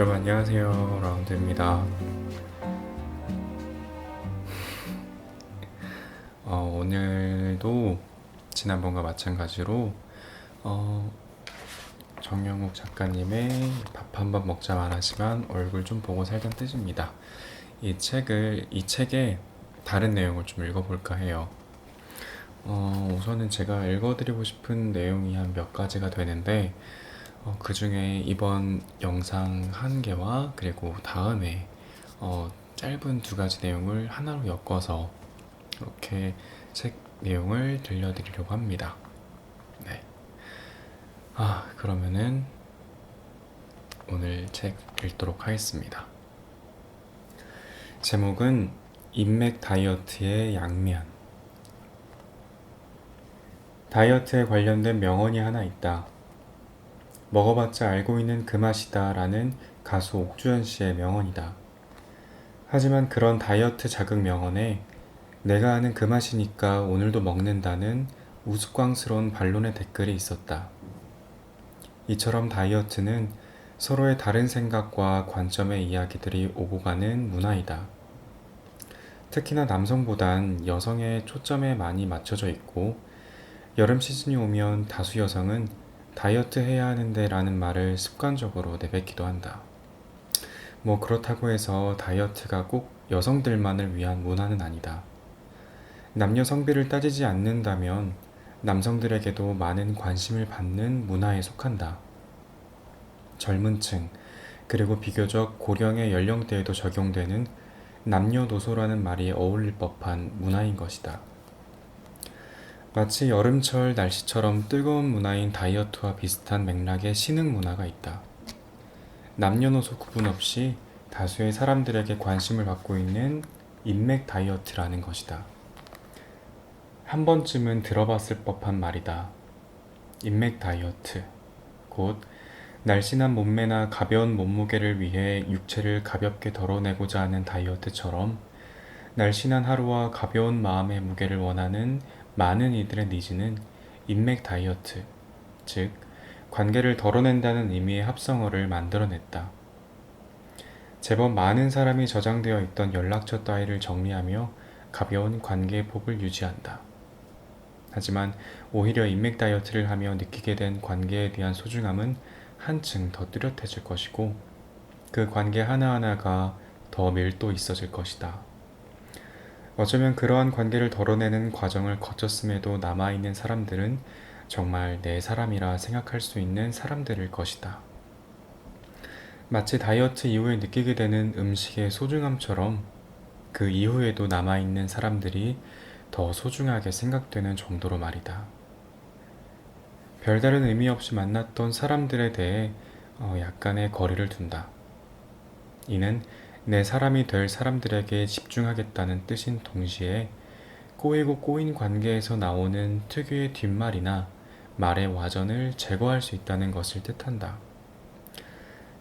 여러분 안녕하세요. 라운드입니다. 오늘도 지난번과 마찬가지로 정영욱 작가님의 밥 한 번 먹자 말하지만 얼굴 좀 보고 살던 뜻입니다. 이 책의 다른 내용을 좀 읽어볼까 해요. 우선은 제가 읽어드리고 싶은 내용이 한 몇 가지가 되는데 그 중에 이번 영상 한 개와 그리고 다음에 짧은 두 가지 내용을 하나로 엮어서 이렇게 책 내용을 들려드리려고 합니다. 네. 그러면은 오늘 책 읽도록 하겠습니다. 제목은 인맥 다이어트의 양면. 다이어트에 관련된 명언이 하나 있다. 먹어봤자 알고 있는 그 맛이다 라는 가수 옥주현 씨의 명언이다. 하지만 그런 다이어트 자극 명언에 내가 아는 그 맛이니까 오늘도 먹는다는 우스꽝스러운 반론의 댓글이 있었다. 이처럼 다이어트는 서로의 다른 생각과 관점의 이야기들이 오고 가는 문화이다. 특히나 남성보단 여성의 초점에 많이 맞춰져 있고 여름 시즌이 오면 다수 여성은 다이어트 해야 하는데 라는 말을 습관적으로 내뱉기도 한다. 뭐 그렇다고 해서 다이어트가 꼭 여성들만을 위한 문화는 아니다. 남녀 성비를 따지지 않는다면 남성들에게도 많은 관심을 받는 문화에 속한다. 젊은 층, 그리고 비교적 고령의 연령대에도 적용되는 남녀노소라는 말이 어울릴 법한 문화인 것이다. 마치 여름철 날씨처럼 뜨거운 문화인 다이어트와 비슷한 맥락의 신흥 문화가 있다. 남녀노소 구분 없이 다수의 사람들에게 관심을 받고 있는 인맥 다이어트라는 것이다. 한 번쯤은 들어봤을 법한 말이다. 인맥 다이어트, 곧 날씬한 몸매나 가벼운 몸무게를 위해 육체를 가볍게 덜어내고자 하는 다이어트처럼 날씬한 하루와 가벼운 마음의 무게를 원하는 많은 이들의 니즈는 인맥 다이어트, 즉 관계를 덜어낸다는 의미의 합성어를 만들어냈다. 제법 많은 사람이 저장되어 있던 연락처 따위를 정리하며 가벼운 관계의 폭을 유지한다. 하지만 오히려 인맥 다이어트를 하며 느끼게 된 관계에 대한 소중함은 한층 더 뚜렷해질 것이고 그 관계 하나하나가 더 밀도 있어질 것이다. 어쩌면 그러한 관계를 덜어내는 과정을 거쳤음에도 남아있는 사람들은 정말 내 사람이라 생각할 수 있는 사람들일 것이다. 마치 다이어트 이후에 느끼게 되는 음식의 소중함처럼 그 이후에도 남아있는 사람들이 더 소중하게 생각되는 정도로 말이다. 별다른 의미 없이 만났던 사람들에 대해 약간의 거리를 둔다. 이는 내 사람이 될 사람들에게 집중하겠다는 뜻인 동시에 꼬이고 꼬인 관계에서 나오는 특유의 뒷말이나 말의 와전을 제거할 수 있다는 것을 뜻한다.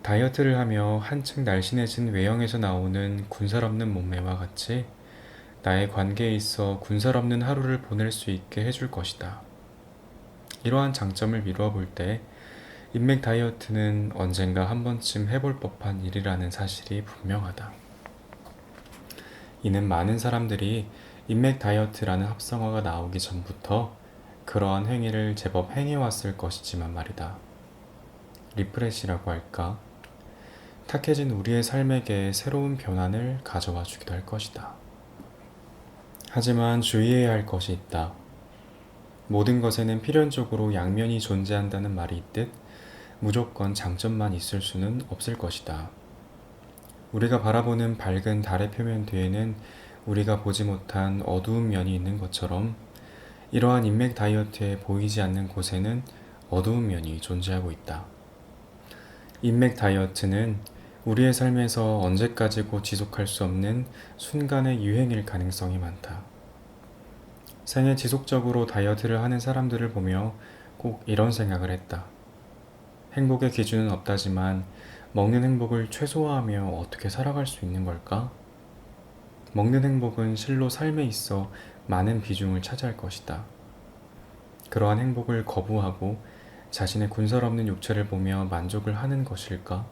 다이어트를 하며 한층 날씬해진 외형에서 나오는 군살 없는 몸매와 같이 나의 관계에 있어 군살 없는 하루를 보낼 수 있게 해줄 것이다. 이러한 장점을 미루어 볼 때 인맥 다이어트는 언젠가 한 번쯤 해볼 법한 일이라는 사실이 분명하다. 이는 많은 사람들이 인맥 다이어트라는 합성어가 나오기 전부터 그러한 행위를 제법 행해왔을 것이지만 말이다. 리프레시라고 할까? 탁해진 우리의 삶에게 새로운 변환을 가져와 주기도 할 것이다. 하지만 주의해야 할 것이 있다. 모든 것에는 필연적으로 양면이 존재한다는 말이 있듯 무조건 장점만 있을 수는 없을 것이다. 우리가 바라보는 밝은 달의 표면 뒤에는 우리가 보지 못한 어두운 면이 있는 것처럼 이러한 인맥 다이어트에 보이지 않는 곳에는 어두운 면이 존재하고 있다. 인맥 다이어트는 우리의 삶에서 언제까지고 지속할 수 없는 순간의 유행일 가능성이 많다. 생애 지속적으로 다이어트를 하는 사람들을 보며 꼭 이런 생각을 했다. 행복의 기준은 없다지만 먹는 행복을 최소화하며 어떻게 살아갈 수 있는 걸까? 먹는 행복은 실로 삶에 있어 많은 비중을 차지할 것이다. 그러한 행복을 거부하고 자신의 군살 없는 육체를 보며 만족을 하는 것일까?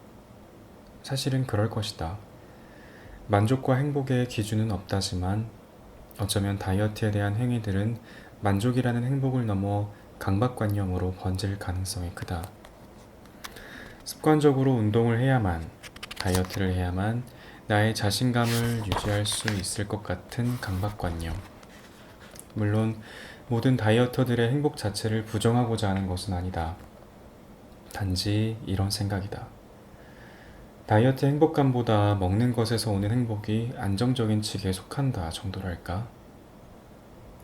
사실은 그럴 것이다. 만족과 행복의 기준은 없다지만 어쩌면 다이어트에 대한 행위들은 만족이라는 행복을 넘어 강박관념으로 번질 가능성이 크다. 습관적으로 운동을 해야만, 다이어트를 해야만 나의 자신감을 유지할 수 있을 것 같은 강박관념. 물론 모든 다이어터들의 행복 자체를 부정하고자 하는 것은 아니다. 단지 이런 생각이다. 다이어트 행복감보다 먹는 것에서 오는 행복이 안정적인 측에 속한다 정도랄까?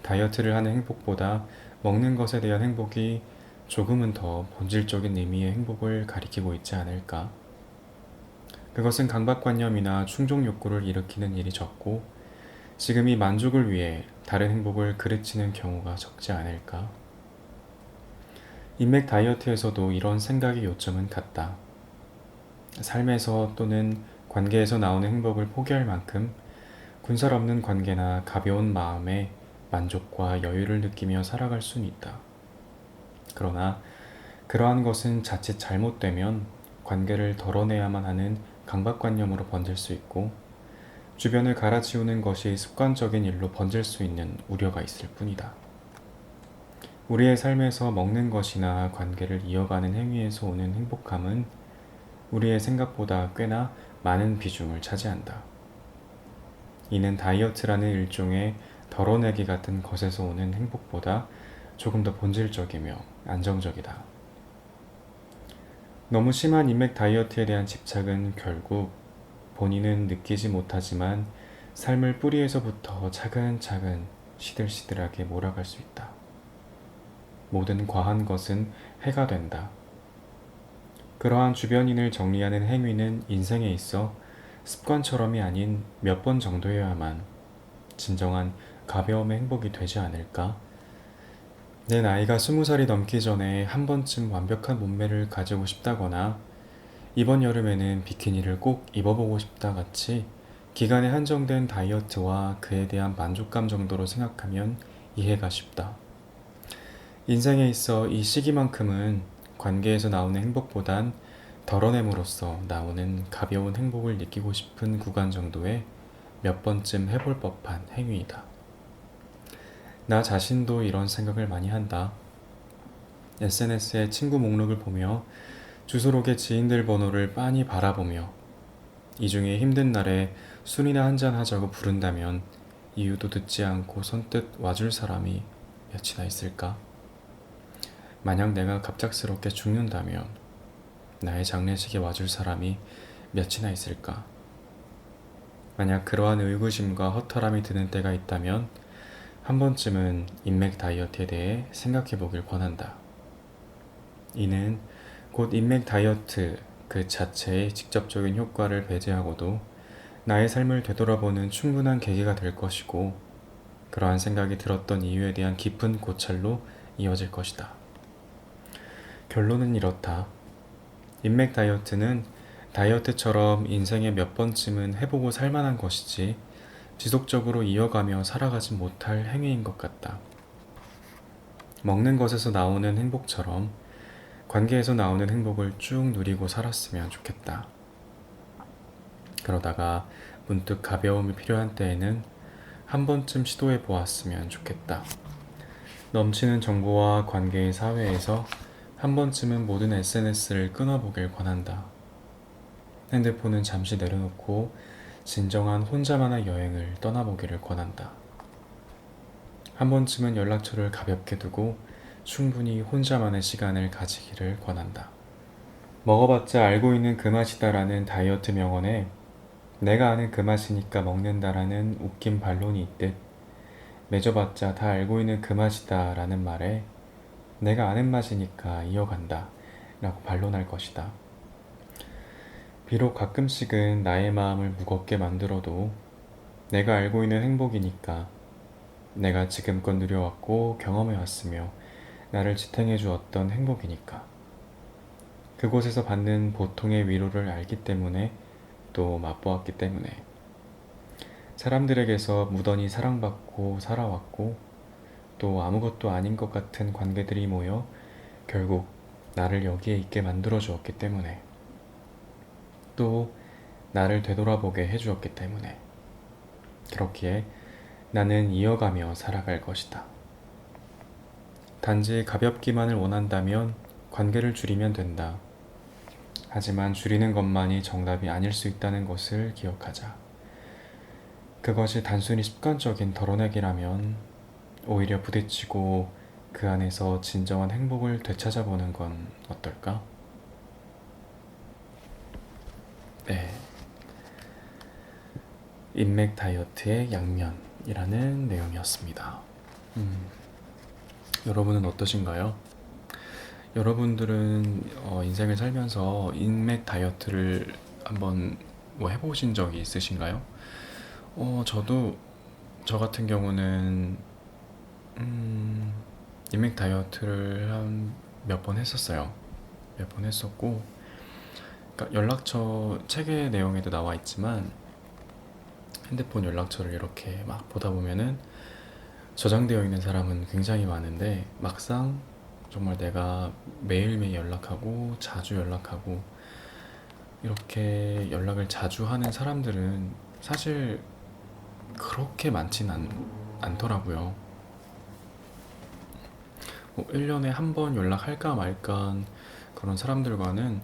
다이어트를 하는 행복보다 먹는 것에 대한 행복이 조금은 더 본질적인 의미의 행복을 가리키고 있지 않을까? 그것은 강박관념이나 충족 욕구를 일으키는 일이 적고 지금 이 만족을 위해 다른 행복을 그르치는 경우가 적지 않을까? 인맥 다이어트에서도 이런 생각의 요점은 같다. 삶에서 또는 관계에서 나오는 행복을 포기할 만큼 군살 없는 관계나 가벼운 마음에 만족과 여유를 느끼며 살아갈 수는 있다. 그러나 그러한 것은 자칫 잘못되면 관계를 덜어내야만 하는 강박관념으로 번질 수 있고 주변을 갈아치우는 것이 습관적인 일로 번질 수 있는 우려가 있을 뿐이다. 우리의 삶에서 먹는 것이나 관계를 이어가는 행위에서 오는 행복감은 우리의 생각보다 꽤나 많은 비중을 차지한다. 이는 다이어트라는 일종의 덜어내기 같은 것에서 오는 행복보다 조금 더 본질적이며 안정적이다. 너무 심한 인맥 다이어트에 대한 집착은 결국 본인은 느끼지 못하지만 삶을 뿌리에서부터 차근차근 시들시들하게 몰아갈 수 있다. 모든 과한 것은 해가 된다. 그러한 주변인을 정리하는 행위는 인생에 있어 습관처럼이 아닌 몇 번 정도여야만 진정한 가벼움의 행복이 되지 않을까? 내 나이가 20살이 넘기 전에 한 번쯤 완벽한 몸매를 가지고 싶다거나 이번 여름에는 비키니를 꼭 입어보고 싶다 같이 기간에 한정된 다이어트와 그에 대한 만족감 정도로 생각하면 이해가 쉽다. 인생에 있어 이 시기만큼은 관계에서 나오는 행복보단 덜어냄으로써 나오는 가벼운 행복을 느끼고 싶은 구간 정도에 몇 번쯤 해볼 법한 행위이다. 나 자신도 이런 생각을 많이 한다. SNS의 친구 목록을 보며 주소록의 지인들 번호를 빤히 바라보며 이 중에 힘든 날에 술이나 한잔 하자고 부른다면 이유도 듣지 않고 선뜻 와줄 사람이 몇이나 있을까? 만약 내가 갑작스럽게 죽는다면 나의 장례식에 와줄 사람이 몇이나 있을까? 만약 그러한 의구심과 허탈함이 드는 때가 있다면 한 번쯤은 인맥 다이어트에 대해 생각해 보길 권한다. 이는 곧 인맥 다이어트 그 자체의 직접적인 효과를 배제하고도 나의 삶을 되돌아보는 충분한 계기가 될 것이고 그러한 생각이 들었던 이유에 대한 깊은 고찰로 이어질 것이다. 결론은 이렇다. 인맥 다이어트는 다이어트처럼 인생에 몇 번쯤은 해보고 살만한 것이지 지속적으로 이어가며 살아가지 못할 행위인 것 같다. 먹는 것에서 나오는 행복처럼 관계에서 나오는 행복을 쭉 누리고 살았으면 좋겠다. 그러다가 문득 가벼움이 필요한 때에는 한 번쯤 시도해 보았으면 좋겠다. 넘치는 정보와 관계의 사회에서 한 번쯤은 모든 SNS를 끊어보길 권한다. 핸드폰은 잠시 내려놓고 진정한 혼자만의 여행을 떠나보기를 권한다. 한 번쯤은 연락처를 가볍게 두고 충분히 혼자만의 시간을 가지기를 권한다. 먹어봤자 알고 있는 그 맛이다라는 다이어트 명언에 내가 아는 그 맛이니까 먹는다라는 웃긴 반론이 있듯 맺어봤자 다 알고 있는 그 맛이다라는 말에 내가 아는 맛이니까 이어간다 라고 반론할 것이다. 비록 가끔씩은 나의 마음을 무겁게 만들어도 내가 알고 있는 행복이니까 내가 지금껏 누려왔고 경험해왔으며 나를 지탱해 주었던 행복이니까 그곳에서 받는 보통의 위로를 알기 때문에 또 맛보았기 때문에 사람들에게서 무던히 사랑받고 살아왔고 또 아무것도 아닌 것 같은 관계들이 모여 결국 나를 여기에 있게 만들어 주었기 때문에 또 나를 되돌아보게 해주었기 때문에. 그렇기에 나는 이어가며 살아갈 것이다. 단지 가볍기만을 원한다면 관계를 줄이면 된다. 하지만 줄이는 것만이 정답이 아닐 수 있다는 것을 기억하자. 그것이 단순히 습관적인 덜어내기라면 오히려 부딪히고 그 안에서 진정한 행복을 되찾아보는 건 어떨까? 네. 인맥 다이어트의 양면이라는 내용이었습니다. 여러분은 어떠신가요? 여러분들은 인생을 살면서 인맥 다이어트를 한번 뭐 해보신 적이 있으신가요? 저도 저 같은 경우는 인맥 다이어트를 한 몇 번 했었어요. 몇 번 했었고, 그러니까 연락처 책의 내용에도 나와 있지만 핸드폰 연락처를 이렇게 막 보다 보면은 저장되어 있는 사람은 굉장히 많은데 막상 정말 내가 매일매일 연락하고 자주 연락하고 이렇게 연락을 자주 하는 사람들은 사실 그렇게 많진 않더라고요. 뭐 1년에 한 번 연락할까 말까 그런 사람들과는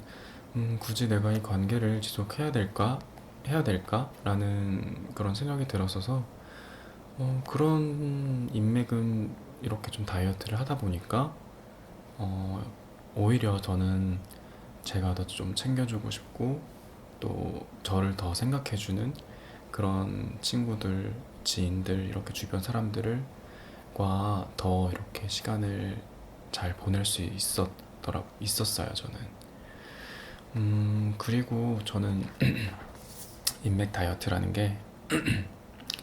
굳이 내가 이 관계를 지속해야 될까? 해야 될까? 라는 그런 생각이 들었어서 그런 인맥은 이렇게 좀 다이어트를 하다 보니까 어, 오히려 저는 제가 더 좀 챙겨주고 싶고 또 저를 더 생각해주는 그런 친구들, 지인들, 이렇게 주변 사람들과 더 이렇게 시간을 잘 보낼 수 있었어요, 저는. 그리고 저는 인맥 다이어트라는 게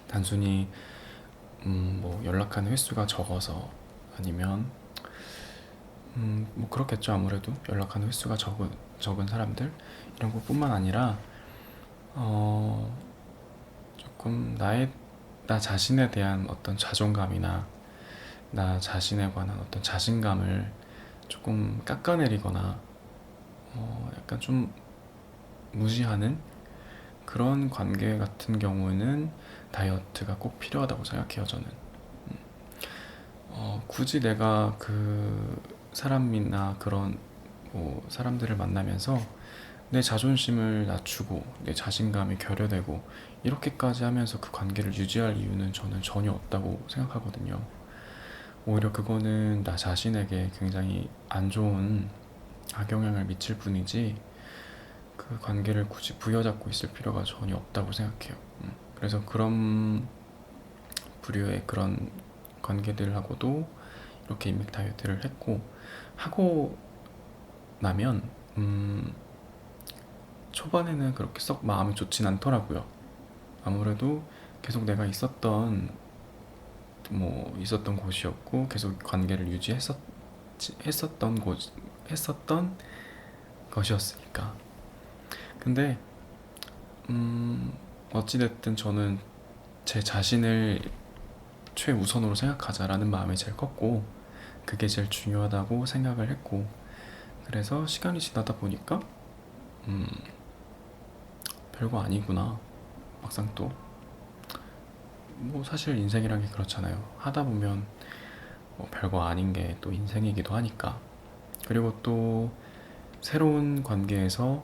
단순히 뭐 연락하는 횟수가 적어서 아니면 뭐 그렇겠죠. 아무래도 연락하는 횟수가 적은 사람들 이런 것뿐만 아니라 어, 조금 나 자신에 대한 어떤 자존감이나 나 자신에 관한 어떤 자신감을 조금 깎아내리거나 약간 좀 무시하는 그런 관계 같은 경우는 다이어트가 꼭 필요하다고 생각해요, 저는. 굳이 내가 그 사람이나 그런 뭐 사람들을 만나면서 내 자존심을 낮추고 내 자신감이 결여되고 이렇게까지 하면서 그 관계를 유지할 이유는 저는 전혀 없다고 생각하거든요. 오히려 그거는 나 자신에게 굉장히 안 좋은 악영향을 미칠 뿐이지 그 관계를 굳이 부여잡고 있을 필요가 전혀 없다고 생각해요. 그래서 그런 부류의 그런 관계들하고도 이렇게 인맥 다이어트를 하고 나면 초반에는 그렇게 썩 마음이 좋진 않더라고요. 아무래도 계속 내가 있었던 곳이었고 계속 관계를 했었던 것이었으니까. 근데 어찌됐든 저는 제 자신을 최우선으로 생각하자라는 마음이 제일 컸고 그게 제일 중요하다고 생각을 했고 그래서 시간이 지나다 보니까 음, 별거 아니구나. 막상 또 뭐 사실 인생이란 게 그렇잖아요. 하다 보면 뭐 별거 아닌 게 또 인생이기도 하니까. 그리고 또 새로운 관계에서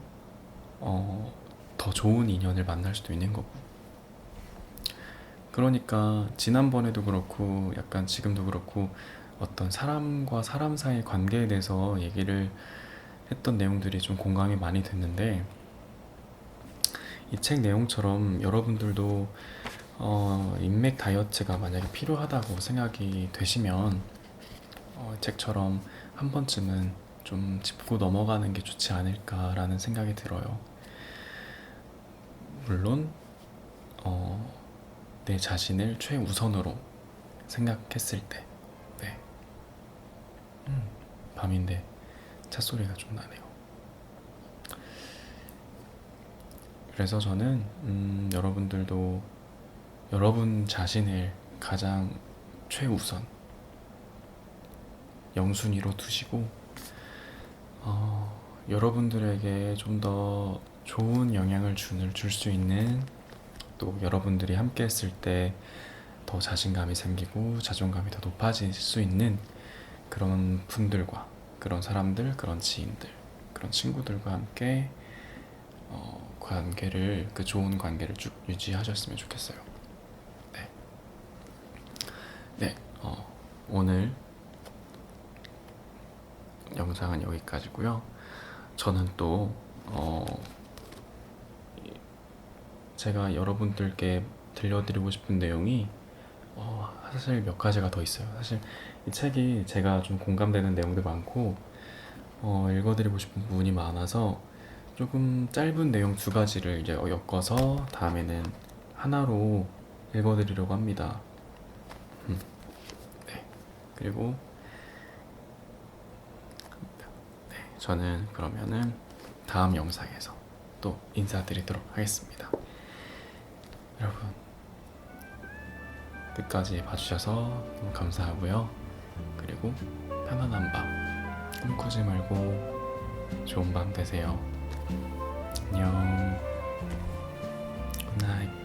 더 좋은 인연을 만날 수도 있는 거고. 그러니까 지난번에도 그렇고 약간 지금도 그렇고 어떤 사람과 사람 사이의 관계에 대해서 얘기를 했던 내용들이 좀 공감이 많이 됐는데 이 책 내용처럼 여러분들도 인맥 다이어트가 만약에 필요하다고 생각이 되시면 책처럼 한 번쯤은 좀 짚고 넘어가는 게 좋지 않을까라는 생각이 들어요. 물론 내 자신을 최우선으로 생각했을 때. 네. 밤인데 찻소리가 좀 나네요. 그래서 저는 여러분들도 여러분 자신을 가장 최우선 영순위로 두시고 여러분들에게 좀 더 좋은 영향을 줄 수 있는, 또 여러분들이 함께 했을 때 더 자신감이 생기고 자존감이 더 높아질 수 있는 그런 분들과, 그런 사람들, 그런 지인들, 그런 친구들과 함께 관계를, 그 좋은 관계를 쭉 유지하셨으면 좋겠어요. 네, 네, 오늘 영상은 여기까지고요. 저는 또 제가 여러분들께 들려드리고 싶은 내용이 사실 몇 가지가 더 있어요. 사실 이 책이 제가 좀 공감되는 내용도 많고 읽어드리고 싶은 부분이 많아서 조금 짧은 내용 두 가지를 이제 엮어서 다음에는 하나로 읽어드리려고 합니다. 네. 그리고 네, 저는 그러면은 다음 영상에서 또 인사드리도록 하겠습니다. 여러분, 끝까지 봐주셔서 너무 감사하고요. 그리고 편안한 밤 꿈꾸지 말고 좋은 밤 되세요. 안녕. 굿나잇.